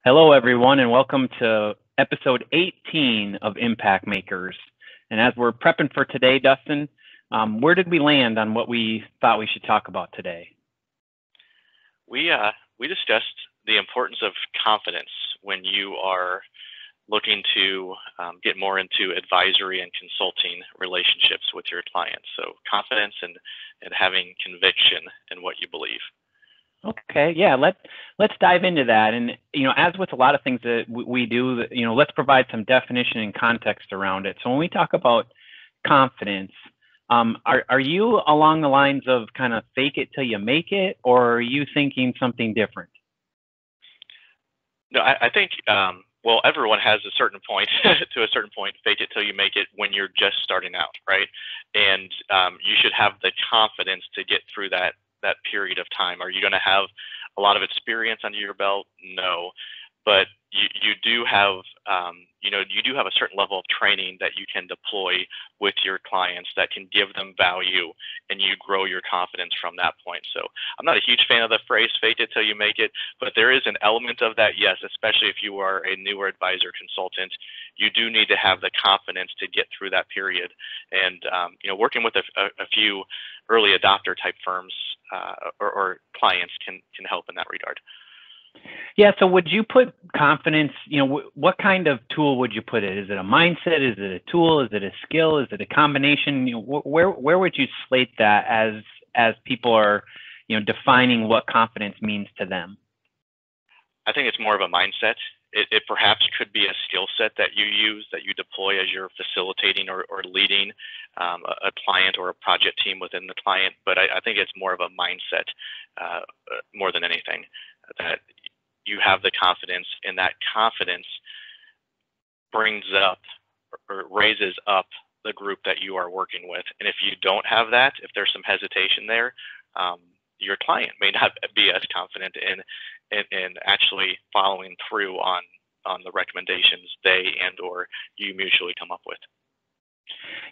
Hello, everyone, and welcome to episode 18 of Impact Makers. And as we're prepping for today, Dustin, where did we land on what we thought we should talk about today? We discussed the importance of confidence when you are looking to get more into advisory and consulting relationships with your clients. So confidence and having conviction in what you believe. Okay, yeah, let's dive into that. And as with a lot of things that we do, let's provide some definition and context around it. So when we talk about confidence, are you along the lines of kind of fake it till you make it, or are you thinking something different? No, I think well, everyone has a certain point to a certain point. Fake it till you make it when you're just starting out, right? And you should have the confidence to get through that period of time. Are you going to have a lot of experience under your belt? No, but you do have you do have a certain level of training that you can deploy with your clients that can give them value, and you grow your confidence from that point. So I'm not a huge fan of the phrase "fake it till you make it," but there is an element of that, yes, especially if you are a newer advisor consultant. You do need to have the confidence to get through that period, and working with a few early adopter type firms or clients can help in that regard. Yeah, so would you put confidence, what kind of tool would you put it? Is it a mindset? Is it a tool? Is it a skill? Is it a combination? Where would you slate that as people are, defining what confidence means to them? I think it's more of a mindset. It perhaps could be a skill set that you use, that you deploy as you're facilitating or leading a client or a project team within the client. But I think it's more of a mindset more than anything, that you have the confidence, and that confidence brings up or raises up the group that you are working with. And if you don't have that, if there's some hesitation there, your client may not be as confident in actually following through on the recommendations they and or you mutually come up with.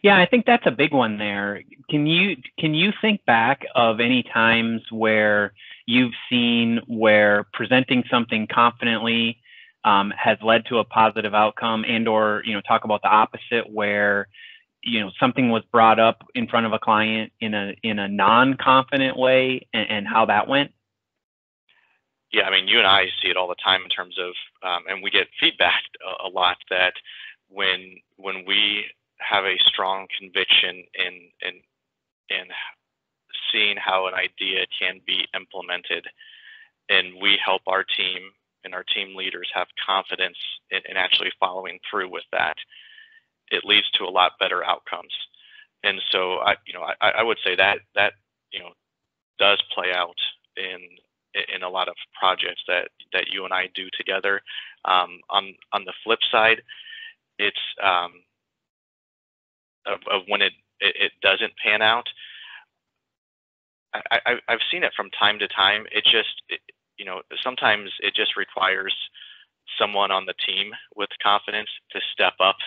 Yeah, I think that's a big one there. Can you think back of any times where you've seen where presenting something confidently has led to a positive outcome, and or talk about the opposite where something was brought up in front of a client in a non-confident way, and how that went? Yeah, I mean, you and I see it all the time in terms of, and we get feedback a lot that when we have a strong conviction in seeing how an idea can be implemented, and we help our team and our team leaders have confidence in actually following through with that, it leads to a lot better outcomes. And so I would say that does play out in a lot of projects that you and I do together. On the flip side, it's of when it doesn't pan out. I've seen it from time to time. Sometimes it just requires someone on the team with confidence to step up.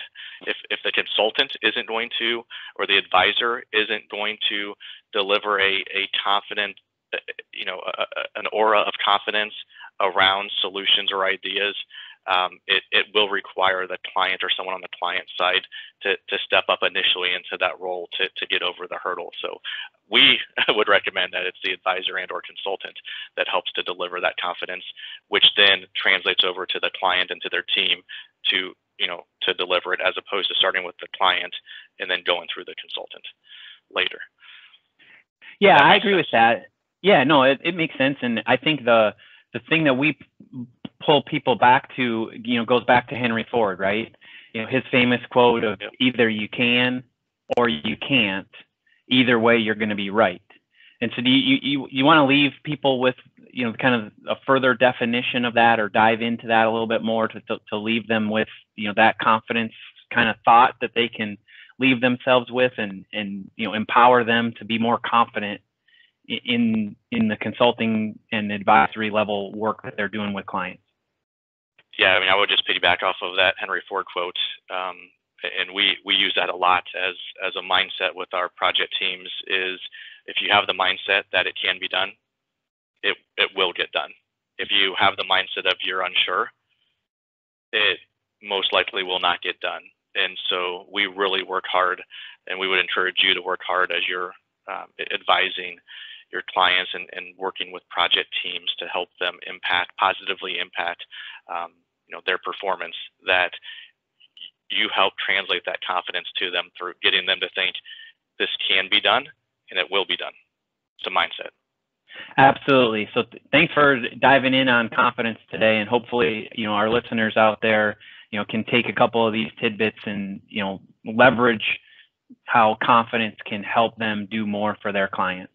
If the consultant isn't going to, or the advisor isn't going to deliver a confident, an aura of confidence around solutions or ideas, it will require the client or someone on the client side to step up initially into that role to get over the hurdle. So we would recommend that it's the advisor and or consultant that helps to deliver that confidence, which then translates over to the client and to their team to deliver it, as opposed to starting with the client and then going through the consultant later. Yeah, I agree with that. Yeah, no, it makes sense. And I think the thing that we pull people back to, goes back to Henry Ford, right? His famous quote of either you can or you can't. Either way, you're going to be right. And so do you want to leave people with, kind of a further definition of that, or dive into that a little bit more to leave them with, that confidence kind of thought that they can leave themselves with, and empower them to be more confident in the consulting and advisory level work that they're doing with clients? Yeah, I mean, I would just piggyback off of that Henry Ford quote, and we use that a lot as a mindset with our project teams. Is if you have the mindset that it can be done, it will get done. If you have the mindset of you're unsure, it most likely will not get done. And so we really work hard, and we would encourage you to work hard as you're advising your clients and working with project teams to help them positively impact their performance, that you help translate that confidence to them through getting them to think this can be done and it will be done. It's a mindset. Absolutely. So thanks for diving in on confidence today, and hopefully, our listeners out there, can take a couple of these tidbits and, leverage how confidence can help them do more for their clients.